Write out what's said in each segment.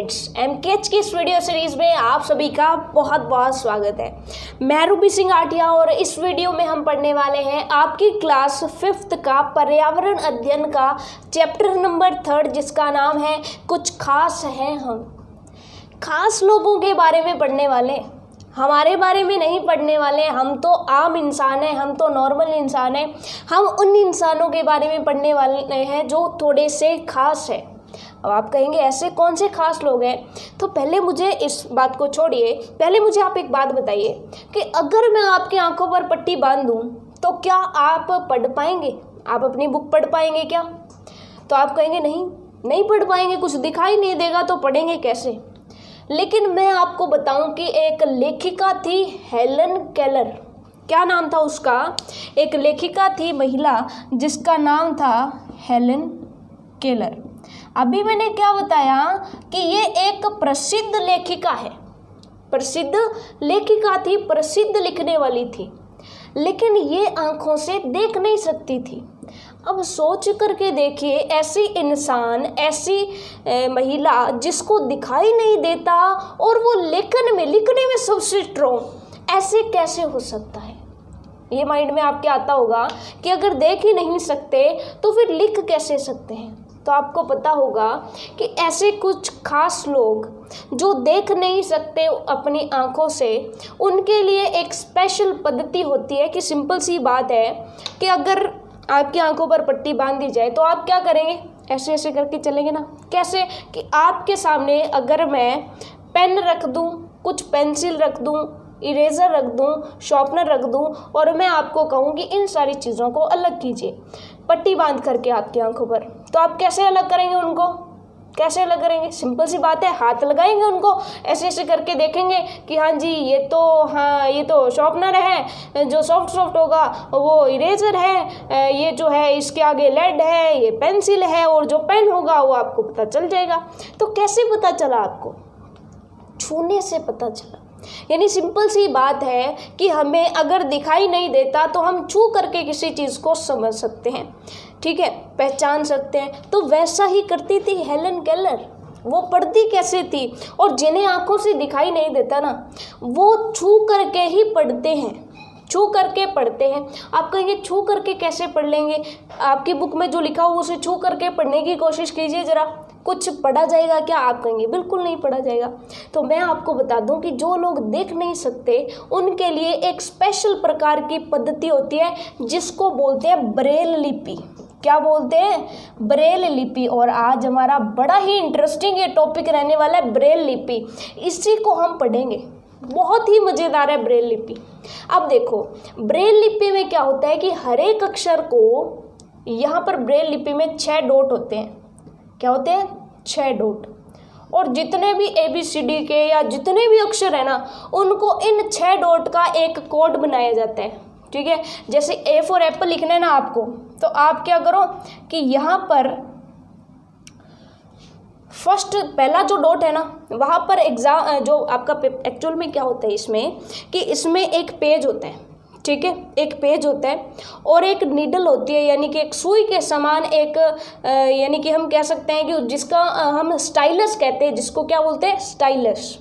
Students, एमकेएच की इस video series में आप सभी का बहुत बहुत स्वागत है। मैं रूबी सिंह आटिया और इस वीडियो में हम पढ़ने वाले हैं आपकी क्लास 5th का पर्यावरण अध्ययन का चैप्टर नंबर 3 जिसका नाम है कुछ खास हैं हम। खास लोगों के बारे में पढ़ने वाले, हमारे बारे में नहीं पढ़ने वाले। हम तो आम इंसान हैं, हम तो नॉर्मल इंसान हैं। हम उन इंसानों के बारे में पढ़ने वाले हैं जो थोड़े से खास है। अब आप कहेंगे ऐसे कौन से खास लोग हैं, तो पहले मुझे इस बात को छोड़िए, पहले मुझे आप एक बात बताइए कि अगर मैं आपकी आंखों पर पट्टी बांध दूं तो क्या आप पढ़ पाएंगे? आप अपनी बुक पढ़ पाएंगे क्या? तो आप कहेंगे नहीं पढ़ पाएंगे, कुछ दिखाई नहीं देगा तो पढ़ेंगे कैसे। लेकिन मैं आपको बताऊं कि एक लेखिका थी हेलन केलर। क्या नाम था उसका? एक लेखिका थी महिला जिसका नाम था हेलन केलर। अभी मैंने क्या बताया कि ये एक प्रसिद्ध लेखिका है, प्रसिद्ध लेखिका थी, प्रसिद्ध लिखने वाली थी, लेकिन ये आंखों से देख नहीं सकती थी। अब सोच करके देखिए, ऐसी इंसान, ऐसी महिला जिसको दिखाई नहीं देता और वो लिखने में सबसे स्ट्रॉन्ग, ऐसे कैसे हो सकता है? ये माइंड में आपके आता होगा कि अगर देख ही नहीं सकते तो फिर लिख कैसे सकते हैं। तो आपको पता होगा कि ऐसे कुछ खास लोग जो देख नहीं सकते अपनी आंखों से, उनके लिए एक स्पेशल पद्धति होती है कि सिंपल सी बात है कि अगर आपकी आंखों पर पट्टी बांध दी जाए तो आप क्या करेंगे? ऐसे ऐसे करके चलेंगे ना। कैसे? कि आपके सामने अगर मैं पेन रख दूं, कुछ पेंसिल रख दूं, इरेज़र रख दूं, शार्पनर रख दूं और मैं आपको कहूं कि इन सारी चीज़ों को अलग कीजिए पट्टी बांध करके आपकी आंखों पर, तो आप कैसे अलग करेंगे उनको? कैसे अलग करेंगे? सिंपल सी बात है, हाथ लगाएंगे उनको, ऐसे ऐसे करके देखेंगे कि हाँ जी ये तो शार्पनर है, जो सॉफ्ट होगा वो इरेजर है, ये जो है इसके आगे लेड है, ये पेंसिल है, और जो पेन होगा वो आपको पता चल जाएगा। तो कैसे पता चला आपको? छूने से पता चला। यानी सिंपल सी बात है कि हमें अगर दिखाई नहीं देता तो हम छू करके किसी चीज़ को समझ सकते हैं, ठीक है, पहचान सकते हैं। तो वैसा ही करती थी हेलन केलर। वो पढ़ती कैसे थी? और जिन्हें आंखों से दिखाई नहीं देता ना, वो छू करके ही पढ़ते हैं, छू करके पढ़ते हैं। आप कहेंगे छू करके कैसे पढ़ लेंगे? आपकी बुक में जो लिखा हो उसे छू करके पढ़ने की कोशिश कीजिए ज़रा, कुछ पढ़ा जाएगा क्या? आप कहेंगे बिल्कुल नहीं पढ़ा जाएगा। तो मैं आपको बता दूं कि जो लोग देख नहीं सकते उनके लिए एक स्पेशल प्रकार की पद्धति होती है जिसको बोलते हैं ब्रेल लिपि। क्या बोलते हैं? ब्रेल लिपि। और आज हमारा बड़ा ही इंटरेस्टिंग ये टॉपिक रहने वाला है, ब्रेल लिपि। इसी को हम पढ़ेंगे, बहुत ही मज़ेदार है ब्रेल लिपि। अब देखो, ब्रेल लिपि में क्या होता है कि हर एक अक्षर को, यहाँ पर ब्रेल लिपि में 6 डॉट होते हैं। क्या होते हैं? 6 डॉट। और जितने भी ABCD के या जितने भी अक्षर है ना, उनको इन 6 डॉट का एक कोड बनाया जाता है, ठीक है। जैसे A फॉर एप्पल लिखना है ना आपको, तो आप क्या करो कि यहाँ पर फर्स्ट पहला जो डॉट है ना, वहाँ पर जो आपका एक्चुअल में क्या होता है इसमें, कि इसमें एक पेज होता है, ठीक है, एक पेज होता है और एक नीडल होती है, यानी कि एक सुई के समान एक यानी कि हम कह सकते हैं कि जिसका हम स्टाइलस कहते हैं, जिसको क्या बोलते हैं? स्टाइलस।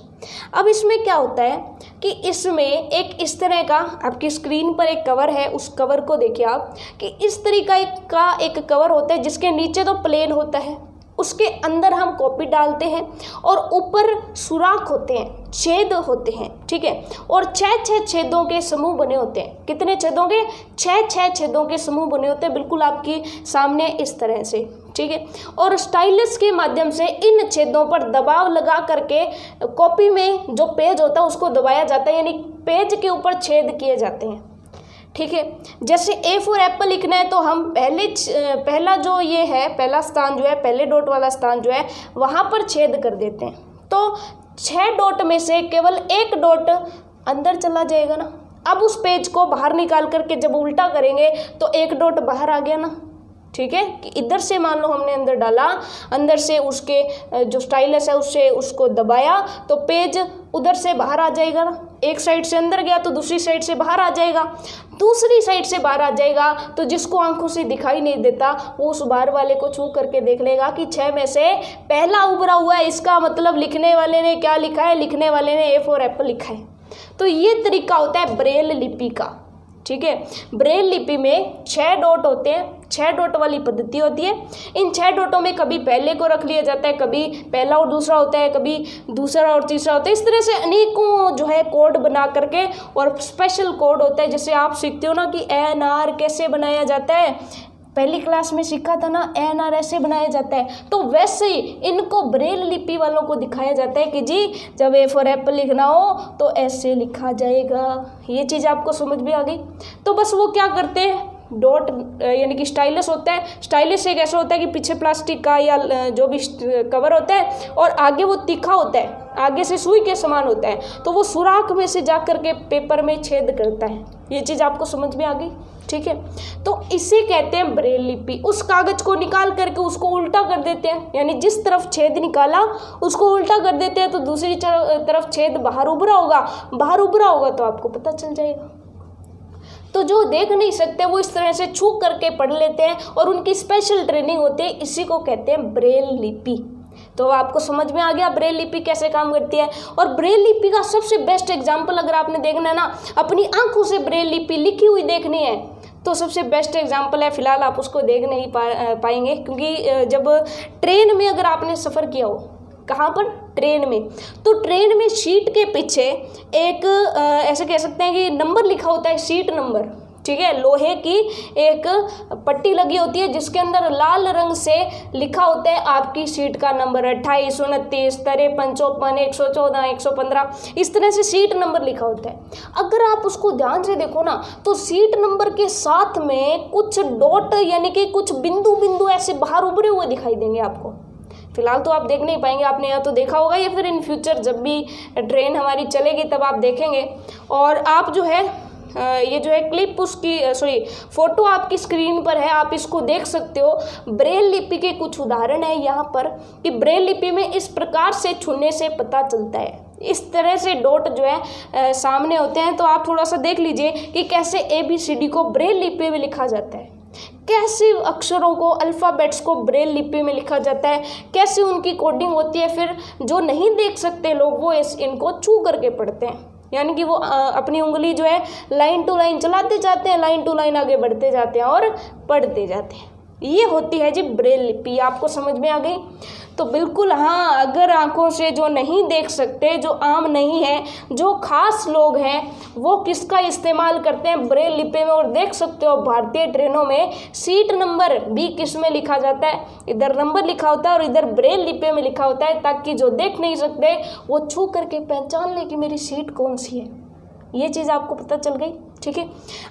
अब इसमें क्या होता है कि इसमें एक इस तरह का आपकी स्क्रीन पर एक कवर है, उस कवर को देखिए आप कि इस तरीका का एक कवर होता है जिसके नीचे तो प्लेन होता है, उसके अंदर हम कॉपी डालते हैं और ऊपर सुराख होते हैं, छेद होते हैं, ठीक है। और 6 छेदों के समूह बने होते हैं। कितने छेदों के? 6 छेदों के समूह बने होते हैं, बिल्कुल आपकी सामने इस तरह से, ठीक है। और स्टाइलस के माध्यम से इन छेदों पर दबाव लगा करके कॉपी में जो पेज होता है उसको दबाया जाता है, यानी पेज के ऊपर छेद किए जाते हैं, ठीक है। जैसे A फॉर एप्पल लिखना है तो हम पहला जो ये है, पहला स्थान जो है, पहले डॉट वाला स्थान जो है, वहाँ पर छेद कर देते हैं। तो 6 डॉट में से केवल एक डॉट अंदर चला जाएगा ना। अब उस पेज को बाहर निकाल करके जब उल्टा करेंगे तो एक डॉट बाहर आ गया ना, ठीक है। कि इधर से मान लो हमने अंदर डाला, अंदर से उसके जो स्टाइलस है उससे उसको दबाया तो पेज उधर से बाहर आ जाएगा ना, एक साइड से अंदर गया तो दूसरी साइड से बाहर आ जाएगा, दूसरी साइड से बाहर आ जाएगा तो जिसको आंखों से दिखाई नहीं देता वो उस बाहर वाले को छू करके देख लेगा कि 6 में से पहला उभरा हुआ है, इसका मतलब लिखने वाले ने क्या लिखा है, लिखने वाले ने ए फॉर एप्पल लिखा है। तो ये तरीका होता है ब्रेल लिपि का, ठीक है। ब्रेल लिपि में 6 डॉट होते हैं, 6 डॉट वाली पद्धति होती है। इन 6 डॉटों में कभी पहले को रख लिया जाता है, कभी पहला और दूसरा होता है, कभी दूसरा और तीसरा होता है। इस तरह से अनेकों जो है कोड बना करके, और स्पेशल कोड होता है जैसे आप सीखते हो ना कि ANR कैसे बनाया जाता है, पहली क्लास में सीखा था ना, ANR ऐसे बनाया जाता है। तो वैसे ही इनको ब्रेल लिपि वालों को दिखाया जाता है कि जी जब ए फॉर एप्पल लिखना हो तो ऐसे लिखा जाएगा। ये चीज़ आपको समझ में आ गई। तो बस वो क्या करते हैं, डॉट यानी कि स्टाइलस होता है। स्टाइलस एक ऐसा होता है कि पीछे प्लास्टिक का या जो भी कवर होता है और आगे वो तीखा होता है, आगे से सुई के समान होता है, तो वो सुराख में से जा कर के पेपर में छेद करता है। ये चीज़ आपको समझ में आ गई, ठीक है। तो इसे कहते हैं ब्रेल लिपि। उस कागज को निकाल करके उसको उल्टा कर देते हैं, यानी जिस तरफ छेद निकाला उसको उल्टा कर देते हैं तो दूसरी तरफ छेद बाहर उभरा होगा, बाहर उभरा होगा तो आपको पता चल जाएगा। तो जो देख नहीं सकते वो इस तरह से छू करके पढ़ लेते हैं और उनकी स्पेशल ट्रेनिंग होती है, इसी को कहते हैं ब्रेल लिपि। तो आपको समझ में आ गया ब्रेल लिपि कैसे काम करती है। और ब्रेल लिपि का सबसे बेस्ट एग्जाम्पल अगर आपने देखना है ना, अपनी आंखों से ब्रेल लिपि लिखी हुई देखनी है तो सबसे बेस्ट एग्जाम्पल है, फिलहाल आप उसको देख नहीं पाएंगे क्योंकि जब ट्रेन में अगर आपने सफ़र किया हो, कहाँ पर, ट्रेन में, तो ट्रेन में सीट के पीछे एक ऐसे कह सकते हैं कि नंबर लिखा होता है, सीट नंबर, ठीक है। लोहे की एक पट्टी लगी होती है जिसके अंदर लाल रंग से लिखा होता है आपकी सीट का नंबर 28, 29, 53, 55, 114, 115, इस तरह से सीट नंबर लिखा होता है। अगर आप उसको ध्यान से देखो ना तो सीट नंबर के साथ में कुछ डॉट यानी कि कुछ बिंदु बिंदु ऐसे बाहर उभरे हुए दिखाई देंगे आपको। फिलहाल तो आप देख नहीं पाएंगे, आपने या तो देखा होगा या फिर इन फ्यूचर जब भी ट्रेन हमारी चलेगी तब आप देखेंगे। और आप जो है ये जो है क्लिप उसकी फोटो आपकी स्क्रीन पर है, आप इसको देख सकते हो। ब्रेल लिपि के कुछ उदाहरण है यहाँ पर कि ब्रेल लिपि में इस प्रकार से छूने से पता चलता है, इस तरह से डॉट जो है सामने होते हैं। तो आप थोड़ा सा देख लीजिए कि कैसे ABCD को ब्रेल लिपि में लिखा जाता है, कैसे अक्षरों को, अल्फ़ाबेट्स को ब्रेल लिपि में लिखा जाता है, कैसे उनकी कोडिंग होती है। फिर जो नहीं देख सकते लोग वो इनको छू करके पढ़ते हैं, यानी कि वो अपनी उंगली जो है लाइन टू लाइन चलाते जाते हैं, लाइन टू लाइन आगे बढ़ते जाते हैं और पढ़ते जाते हैं। ये होती है जी ब्रेल लिपि। आपको समझ में आ गई? तो बिल्कुल हाँ, अगर आंखों से जो नहीं देख सकते, जो आम नहीं है, जो खास लोग हैं, वो किसका इस्तेमाल करते हैं, ब्रेल लिपि में। और देख सकते हो भारतीय ट्रेनों में सीट नंबर भी किस में लिखा जाता है, इधर नंबर लिखा होता है और इधर ब्रेल लिपि में लिखा होता है, ताकि जो देख नहीं सकते वो छू करके पहचान ले कि मेरी सीट कौन सी है। ये चीज़ आपको पता चल गई, ठीक है।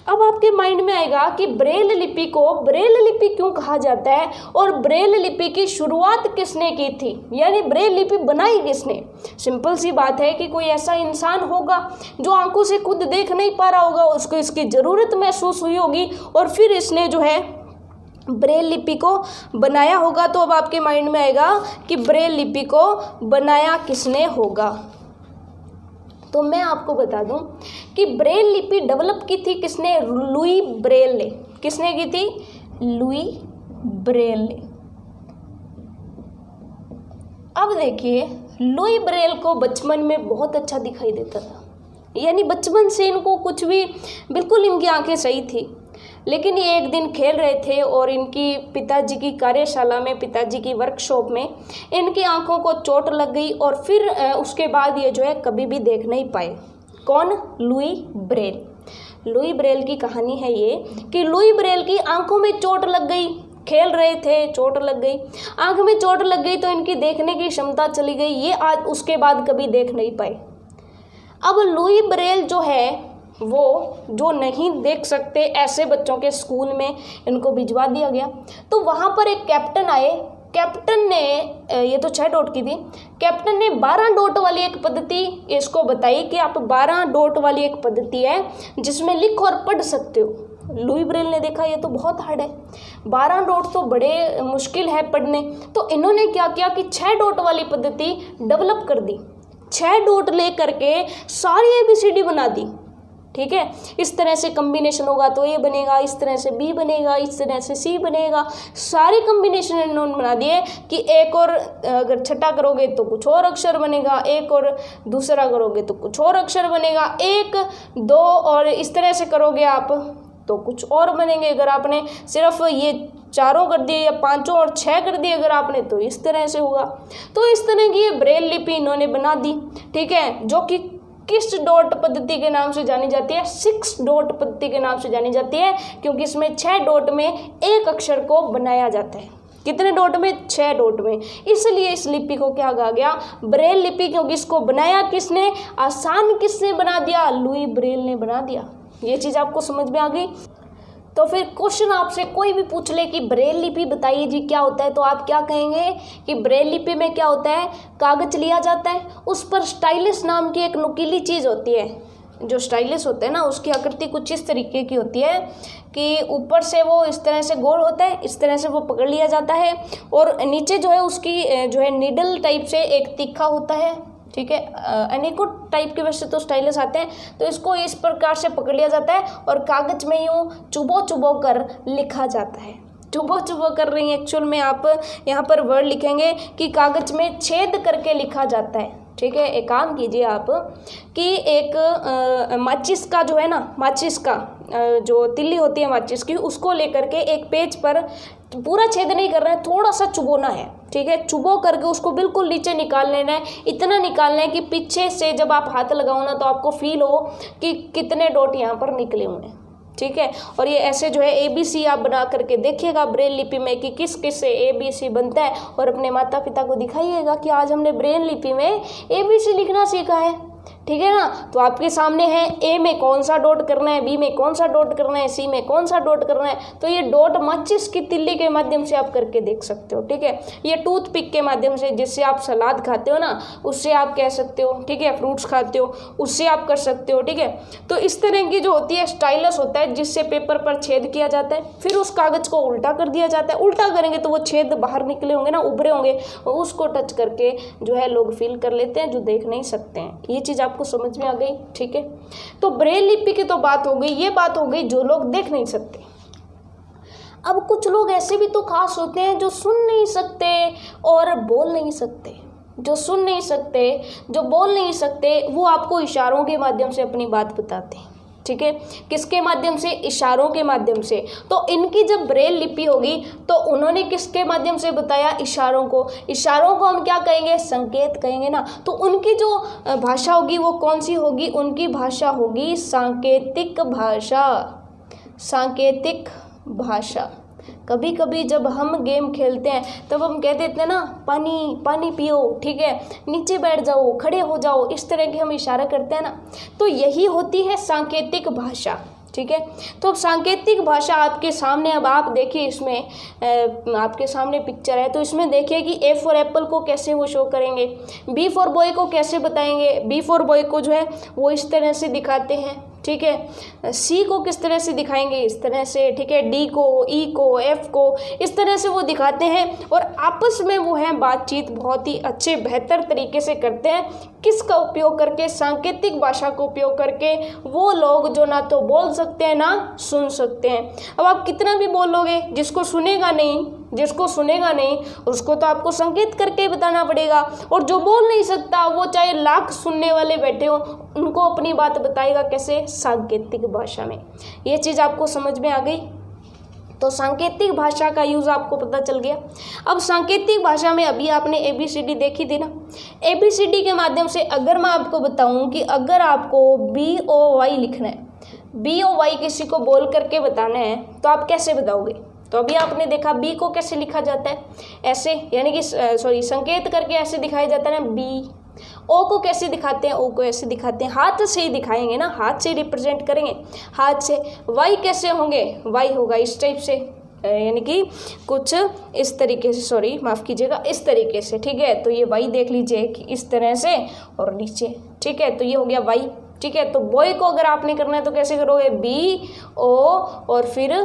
अब आपके माइंड में आएगा कि ब्रेल लिपि को ब्रेल लिपि क्यों कहा जाता है और ब्रेल लिपि की शुरुआत किसने की थी, यानी ब्रेल लिपि बनाई किसने। सिंपल सी बात है कि कोई ऐसा इंसान होगा जो आंखों से खुद देख नहीं पा रहा होगा, उसको इसकी ज़रूरत महसूस हुई होगी और फिर इसने जो है ब्रेल लिपि को बनाया होगा। तो अब आपके माइंड में आएगा कि ब्रेल लिपि को बनाया किसने होगा। तो मैं आपको बता दूं कि ब्रेल लिपि डेवलप की थी किसने, लुई ब्रेल ने। किसने की थी, लुई ब्रेल ने। अब देखिए, लुई ब्रेल को बचपन में बहुत अच्छा दिखाई देता था, यानी बचपन से इनको कुछ भी, बिल्कुल इनकी आंखें सही थी। लेकिन ये एक दिन खेल रहे थे और इनकी पिताजी की कार्यशाला में, पिताजी की वर्कशॉप में इनकी आंखों को चोट लग गई और फिर उसके बाद ये जो है कभी भी देख नहीं पाए। कौन, लुई ब्रेल। लुई ब्रेल की कहानी है ये कि लुई ब्रेल की आंखों में चोट लग गई, खेल रहे थे, चोट लग गई, आंख में चोट लग गई तो इनकी देखने की क्षमता चली गई। ये आज उसके बाद कभी देख नहीं पाए। अब लुई ब्रेल जो है वो जो नहीं देख सकते ऐसे बच्चों के स्कूल में इनको भिजवा दिया गया। तो वहाँ पर एक कैप्टन आए। कैप्टन ने, ये तो 6 डॉट की थी, कैप्टन ने 12 डॉट वाली एक पद्धति इसको बताई कि आप 12 डॉट वाली एक पद्धति है जिसमें लिख और पढ़ सकते हो। लुई ब्रेल ने देखा ये तो बहुत हार्ड है, 12 डॉट तो बड़े मुश्किल है पढ़ने। तो इन्होंने क्या किया कि 6 डॉट वाली पद्धति डेवलप कर दी। 6 डॉट ले करके सारी ABCD बना दी, ठीक है। इस तरह से कम्बिनेशन होगा तो A बनेगा, इस तरह से B बनेगा, इस तरह से C बनेगा। सारे कम्बिनेशन इन्होंने बना दिए कि एक और अगर छठा करोगे तो कुछ और अक्षर बनेगा, एक और दूसरा करोगे तो कुछ और अक्षर बनेगा, 1 2 और इस तरह से करोगे आप तो कुछ और बनेंगे। अगर आपने सिर्फ ये चारों कर दिए या 5 और 6 कर दिए अगर आपने तो इस तरह से होगा। तो इस तरह की ये ब्रेल लिपि इन्होंने बना दी, ठीक है, जो कि किस डॉट पद्धति के नाम से जानी जाती है? 6 डॉट पद्धति के नाम से जानी जाती है, क्योंकि इसमें 6 डॉट में एक अक्षर को बनाया जाता है। कितने डॉट में? 6 डॉट में। इसलिए इस लिपि को क्या कहा गया? ब्रेल लिपि, क्योंकि इसको बनाया किसने? आसान किसने बना दिया? लुई ब्रेल ने बना दिया। ये चीज़ आपको समझ में आ गई। तो फिर क्वेश्चन आपसे कोई भी पूछ ले कि ब्रेल लिपि बताइए जी क्या होता है, तो आप क्या कहेंगे कि ब्रेल लिपि में क्या होता है? कागज लिया जाता है, उस पर स्टाइलस नाम की एक नुकीली चीज़ होती है। जो स्टाइलस होते हैं ना, उसकी आकृति कुछ इस तरीके की होती है कि ऊपर से वो इस तरह से गोल होता है, इस तरह से वो पकड़ लिया जाता है, और नीचे जो है उसकी जो है निडल टाइप से एक तीखा होता है, ठीक है। अनेकों टाइप के वैसे तो स्टाइलस आते हैं, तो इसको इस प्रकार से पकड़ लिया जाता है और कागज में यूँ चुबो चुबो कर लिखा जाता है। चुबो चुबो कर रही हैं, एक्चुअल में आप यहाँ पर वर्ड लिखेंगे कि कागज में छेद करके लिखा जाता है, ठीक है। एक काम कीजिए आप कि एक माचिस का जो है ना, माचिस का जो तिल्ली होती है माचिस की, उसको लेकर के एक पेज पर पूरा छेद नहीं करना है, थोड़ा सा चुबोना है, ठीक है। चुबो करके उसको बिल्कुल नीचे निकाल लेना है। इतना निकालना है कि पीछे से जब आप हाथ लगाओ ना तो आपको फील हो कि कितने डॉट यहाँ पर निकले हुए हैं, ठीक है। और ये ऐसे जो है ABC आप बना करके देखिएगा ब्रेल लिपि में कि किस किस से ABC बनता है, और अपने माता पिता को दिखाइएगा कि आज हमने ब्रेल लिपि में ABC लिखना सीखा है, ठीक है ना। तो आपके सामने है A में कौन सा डॉट करना है, B में कौन सा डॉट करना है, C में कौन सा डॉट करना है। तो ये डॉट माचिस की तिल्ली के माध्यम से आप करके देख सकते हो, ठीक है। ये टूथपिक के माध्यम से, जिससे आप सलाद खाते हो ना, उससे आप कह सकते हो, ठीक है। फ्रूट्स खाते हो उससे आप कर सकते हो, ठीक है। तो इस तरह की जो होती है स्टाइलस होता है, जिससे पेपर पर छेद किया जाता है, फिर उस कागज को उल्टा कर दिया जाता है। उल्टा करेंगे तो वो छेद बाहर निकले होंगे ना, उभरे होंगे, और उसको टच करके जो है लोग फील कर लेते हैं जो देख नहीं सकते हैं। ये चीज़ आपको समझ में आ गई, ठीक है। तो ब्रेल लिपि की तो बात हो गई, ये बात हो गई जो लोग देख नहीं सकते। अब कुछ लोग ऐसे भी तो खास होते हैं जो सुन नहीं सकते और बोल नहीं सकते। जो सुन नहीं सकते, जो बोल नहीं सकते, वो आपको इशारों के माध्यम से अपनी बात बताते हैं, ठीक है। किसके माध्यम से? इशारों के माध्यम से। तो इनकी जब ब्रेल लिपि होगी तो उन्होंने किसके माध्यम से बताया? इशारों को। इशारों को हम क्या कहेंगे? संकेत कहेंगे ना। तो उनकी जो भाषा होगी वो कौन सी होगी? उनकी भाषा होगी सांकेतिक भाषा। सांकेतिक भाषा। कभी कभी जब हम गेम खेलते हैं तब हम कह देते हैं ना, पानी पानी पियो, ठीक है, नीचे बैठ जाओ, खड़े हो जाओ, इस तरह के हम इशारा करते हैं ना, तो यही होती है सांकेतिक भाषा, ठीक है। तो अब सांकेतिक भाषा आपके सामने, अब आप देखिए इसमें आपके सामने पिक्चर है, तो इसमें देखिए कि A फॉर एप्पल को कैसे वो शो करेंगे, B फॉर बॉय को कैसे बताएंगे। B फॉर बॉय को जो है वो इस तरह से दिखाते हैं, ठीक है। C को किस तरह से दिखाएंगे? इस तरह से, ठीक है। D को, E को, F को, इस तरह से वो दिखाते हैं, और आपस में वो है बातचीत बहुत ही अच्छे बेहतर तरीके से करते हैं। किसका उपयोग करके? सांकेतिक भाषा का उपयोग करके। वो लोग जो ना तो बोल सकते हैं ना सुन सकते हैं। अब आप कितना भी बोलोगे, जिसको सुनेगा नहीं उसको तो आपको संकेत करके बताना पड़ेगा, और जो बोल नहीं सकता वो चाहे लाख सुनने वाले बैठे हो, उनको अपनी बात बताएगा कैसे? सांकेतिक भाषा में। ये चीज़ आपको समझ में आ गई। तो सांकेतिक भाषा का यूज़ आपको पता चल गया। अब सांकेतिक भाषा में अभी आपने ABCD देखी थी ना, ABCD के माध्यम से अगर मैं आपको बताऊं कि अगर आपको BOY लिखना है, BOY किसी को बोल करके बताना है, तो आप कैसे बताओगे? तो अभी आपने देखा B को कैसे लिखा जाता है, ऐसे, यानी कि संकेत करके ऐसे दिखाया जाता है ना B। O को कैसे दिखाते हैं? O को ऐसे दिखाते हैं, हाथ से ही दिखाएंगे ना, हाथ से रिप्रेजेंट करेंगे, हाथ से। Y कैसे होंगे? Y होगा इस टाइप से, यानी कि कुछ इस तरीके से, माफ़ कीजिएगा, इस तरीके से, ठीक है। तो ये Y देख लीजिए कि इस तरह से और नीचे, ठीक है। तो ये हो गया Y, ठीक है। तो बॉय को अगर आपने करना है तो कैसे करोगे? BO और फिर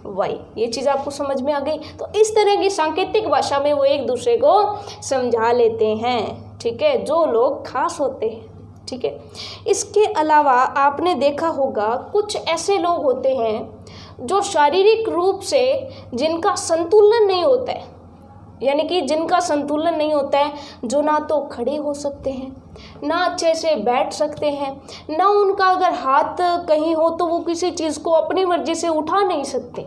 वाई। ये चीज़ आपको समझ में आ गई। तो इस तरह की सांकेतिक भाषा में वो एक दूसरे को समझा लेते हैं, ठीक है, जो लोग खास होते हैं, ठीक है। इसके अलावा आपने देखा होगा कुछ ऐसे लोग होते हैं जो शारीरिक रूप से जिनका संतुलन नहीं होता है, यानी कि जिनका संतुलन नहीं होता है, जो ना तो खड़े हो सकते हैं, ना अच्छे से बैठ सकते हैं, ना उनका अगर हाथ कहीं हो तो वो किसी चीज़ को अपनी मर्जी से उठा नहीं सकते,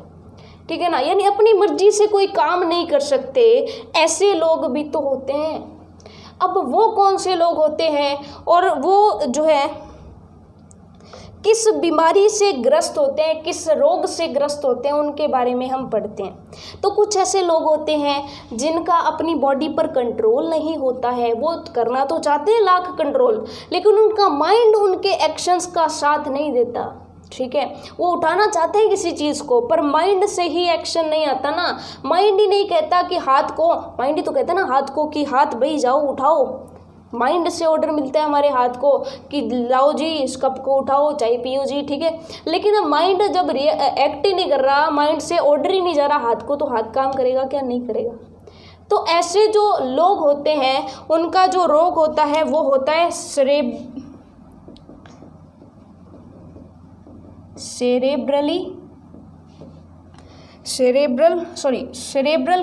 ठीक है ना, यानी अपनी मर्जी से कोई काम नहीं कर सकते। ऐसे लोग भी तो होते हैं। अब वो कौन से लोग होते हैं और वो जो है किस बीमारी से ग्रस्त होते हैं, किस रोग से ग्रस्त होते हैं, उनके बारे में हम पढ़ते हैं। तो कुछ ऐसे लोग होते हैं जिनका अपनी बॉडी पर कंट्रोल नहीं होता है। वो करना तो चाहते हैं लाख कंट्रोल, लेकिन उनका माइंड उनके एक्शंस का साथ नहीं देता, ठीक है। वो उठाना चाहते हैं किसी चीज़ को, पर माइंड से ही एक्शन नहीं आता ना। माइंड ही नहीं कहता कि हाथ को, माइंड ही तो कहता है ना हाथ को कि हाथ भाई जाओ उठाओ। माइंड से ऑर्डर मिलता है हमारे हाथ को कि लाओ जी इस कप को उठाओ, चाय पियो जी, ठीक है। लेकिन अब माइंड जब एक्ट ही नहीं कर रहा, माइंड से ऑर्डर ही नहीं जा रहा हाथ को, तो हाथ काम करेगा क्या? नहीं करेगा। तो ऐसे जो लोग होते हैं उनका जो रोग होता है वो होता है सेरेब्रल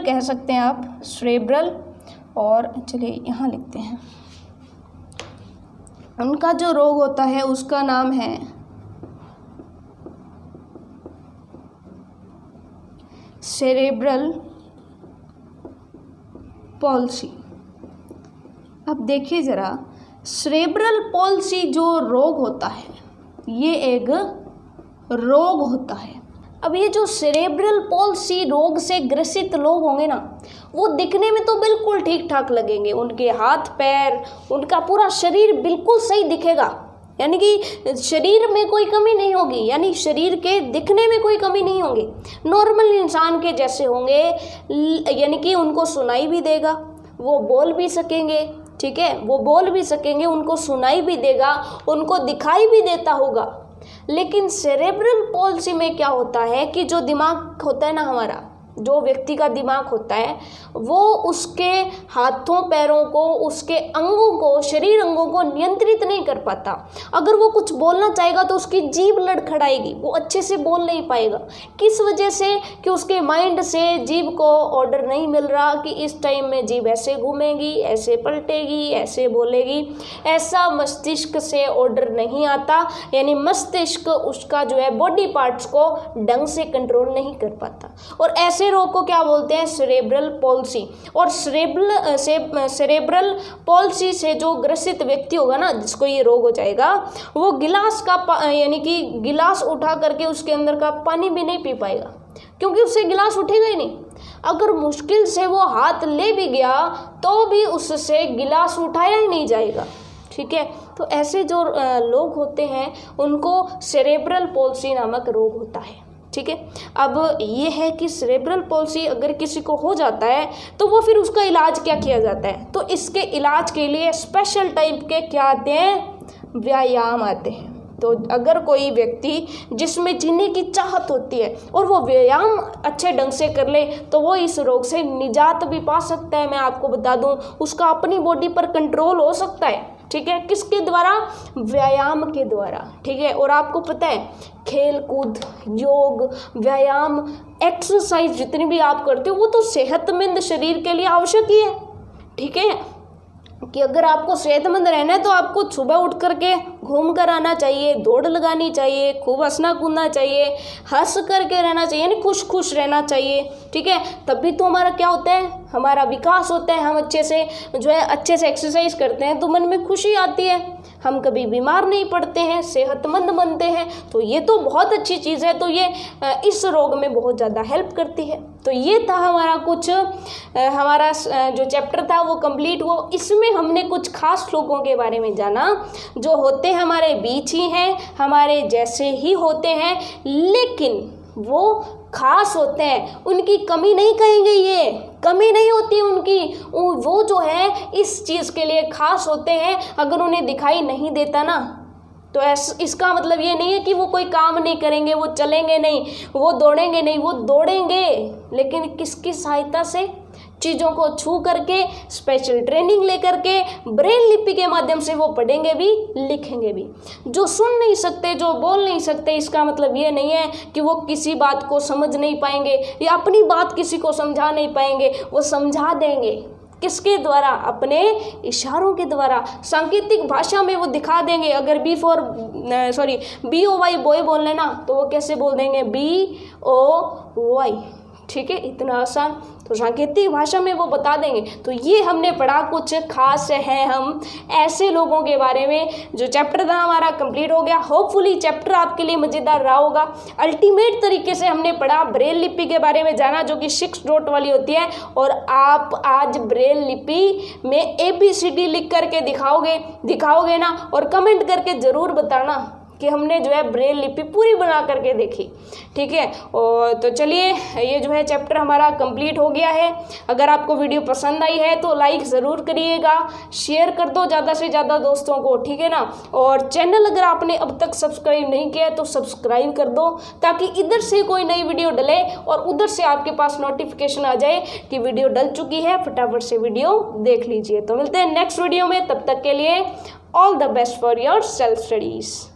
कह सकते हैं आप, सेरेब्रल। और चलिए यहाँ लिखते हैं, उनका जो रोग होता है उसका नाम है सेरेब्रल पॉल्सी। अब देखिए ज़रा, सेरेब्रल पॉल्सी जो रोग होता है ये एक रोग होता है। अब ये जो सेरेब्रल पॉल्सी रोग से ग्रसित लोग होंगे ना, वो दिखने में तो बिल्कुल ठीक ठाक लगेंगे, उनके हाथ पैर, उनका पूरा शरीर बिल्कुल सही दिखेगा, यानी कि शरीर में कोई कमी नहीं होगी, यानी शरीर के दिखने में कोई कमी नहीं होगी, नॉर्मल इंसान के जैसे होंगे, यानी कि उनको सुनाई भी देगा, वो बोल भी सकेंगे, ठीक है, वो बोल भी सकेंगे, उनको सुनाई भी देगा, उनको दिखाई भी देता होगा। लेकिन सेरेब्रल पॉल्सी में क्या होता है कि जो दिमाग होता है ना हमारा, जो व्यक्ति का दिमाग होता है, वो उसके हाथों पैरों को, उसके अंगों को, शरीर अंगों को नियंत्रित नहीं कर पाता। अगर वो कुछ बोलना चाहेगा तो उसकी जीभ लड़खड़ाएगी, वो अच्छे से बोल नहीं पाएगा। किस वजह से? कि उसके माइंड से जीभ को ऑर्डर नहीं मिल रहा कि इस टाइम में जीभ ऐसे घूमेगी, ऐसे पलटेगी, ऐसे बोलेगी, ऐसा मस्तिष्क से ऑर्डर नहीं आता, यानी मस्तिष्क उसका जो है बॉडी पार्ट्स को ढंग से कंट्रोल नहीं कर पाता। और ऐसे रोग को क्या बोलते हैं? Cerebral palsy. और सेरेब्रल पॉल्सी से जो ग्रसित व्यक्ति होगा ना, जिसको ये रोग हो जाएगा, वो गिलास का यानी कि गिलास उठा करके उसके अंदर का पानी भी नहीं पी पाएगा, क्योंकि उससे गिलास उठेगा ही नहीं। अगर मुश्किल से वो हाथ ले भी गया तो भी उससे गिलास उठाया ही नहीं जाएगा, ठीक है। तो ऐसे जो लोग होते हैं उनको सेरेब्रल पॉल्सी नामक रोग होता है, ठीक है। अब ये है कि सेरेब्रल पॉल्सी अगर किसी को हो जाता है तो वो फिर उसका इलाज क्या किया जाता है? तो इसके इलाज के लिए स्पेशल टाइप के क्या आते हैं? व्यायाम आते हैं। तो अगर कोई व्यक्ति जिसमें जीने की चाहत होती है और वो व्यायाम अच्छे ढंग से कर ले तो वो इस रोग से निजात भी पा सकता है। मैं आपको बता दूं, उसका अपनी बॉडी पर कंट्रोल हो सकता है, ठीक है। किसके द्वारा? व्यायाम के द्वारा, ठीक है। और आपको पता है खेल कूद, योग, व्यायाम, एक्सरसाइज जितनी भी आप करते हो वो तो सेहतमंद शरीर के लिए आवश्यक ही है, ठीक है। कि अगर आपको सेहतमंद रहना है तो आपको सुबह उठ करके घूम कर आना चाहिए, दौड़ लगानी चाहिए, खूब हंसना कूदना चाहिए, हंस करके रहना चाहिए, यानी खुश खुश रहना चाहिए, ठीक है। तभी तो हमारा क्या होता है? हमारा विकास होता है। हम अच्छे से जो है अच्छे से एक्सरसाइज करते हैं तो मन में खुशी आती है, हम कभी बीमार नहीं पड़ते हैं, सेहतमंद बनते हैं। तो ये तो बहुत अच्छी चीज़ है। तो ये इस रोग में बहुत ज़्यादा हेल्प करती है। तो ये था हमारा कुछ हमारा जो चैप्टर था वो कंप्लीट हुआ। इसमें हमने कुछ खास लोगों के बारे में जाना जो होते हमारे बीच ही हैं, हमारे जैसे ही होते हैं, लेकिन वो खास होते हैं। उनकी कमी नहीं कहेंगे, ये कमी नहीं होती उनकी, वो जो है इस चीज़ के लिए खास होते हैं। अगर उन्हें दिखाई नहीं देता ना तो इसका मतलब ये नहीं है कि वो कोई काम नहीं करेंगे, वो चलेंगे नहीं, वो दौड़ेंगे नहीं, वो दौड़ेंगे, लेकिन किसकी सहायता से? चीज़ों को छू करके, स्पेशल ट्रेनिंग लेकर के, ब्रेल लिपि के माध्यम से वो पढ़ेंगे भी, लिखेंगे भी। जो सुन नहीं सकते, जो बोल नहीं सकते, इसका मतलब ये नहीं है कि वो किसी बात को समझ नहीं पाएंगे या अपनी बात किसी को समझा नहीं पाएंगे। वो समझा देंगे, किसके द्वारा? अपने इशारों के द्वारा, सांकेतिक भाषा में वो दिखा देंगे। अगर BOY बॉय बोल लेना तो वो कैसे बोल देंगे? BOY। ठीक है, इतना आसान। तो सांकेतिक भाषा में वो बता देंगे। तो ये हमने पढ़ा, कुछ खास है हम ऐसे लोगों के बारे में। जो चैप्टर था हमारा कंप्लीट हो गया। होपफुली चैप्टर आपके लिए मज़ेदार रहा होगा। अल्टीमेट तरीके से हमने पढ़ा, ब्रेल लिपि के बारे में जाना, जो कि 6 डॉट वाली होती है। और आप आज ब्रेल लिपि में ABCD लिख करके दिखाओगे ना, और कमेंट करके ज़रूर बताना कि हमने जो है ब्रेल लिपि पूरी बना करके देखी। ठीक है, और तो चलिए, ये जो है चैप्टर हमारा कंप्लीट हो गया है। अगर आपको वीडियो पसंद आई है तो लाइक ज़रूर करिएगा, शेयर कर दो ज़्यादा से ज़्यादा दोस्तों को। ठीक है ना, और चैनल अगर आपने अब तक सब्सक्राइब नहीं किया है तो सब्सक्राइब कर दो, ताकि इधर से कोई नई वीडियो डले और उधर से आपके पास नोटिफिकेशन आ जाए कि वीडियो डल चुकी है। फटाफट से वीडियो देख लीजिए। तो मिलते हैं नेक्स्ट वीडियो में, तब तक के लिए all the best for your self studies.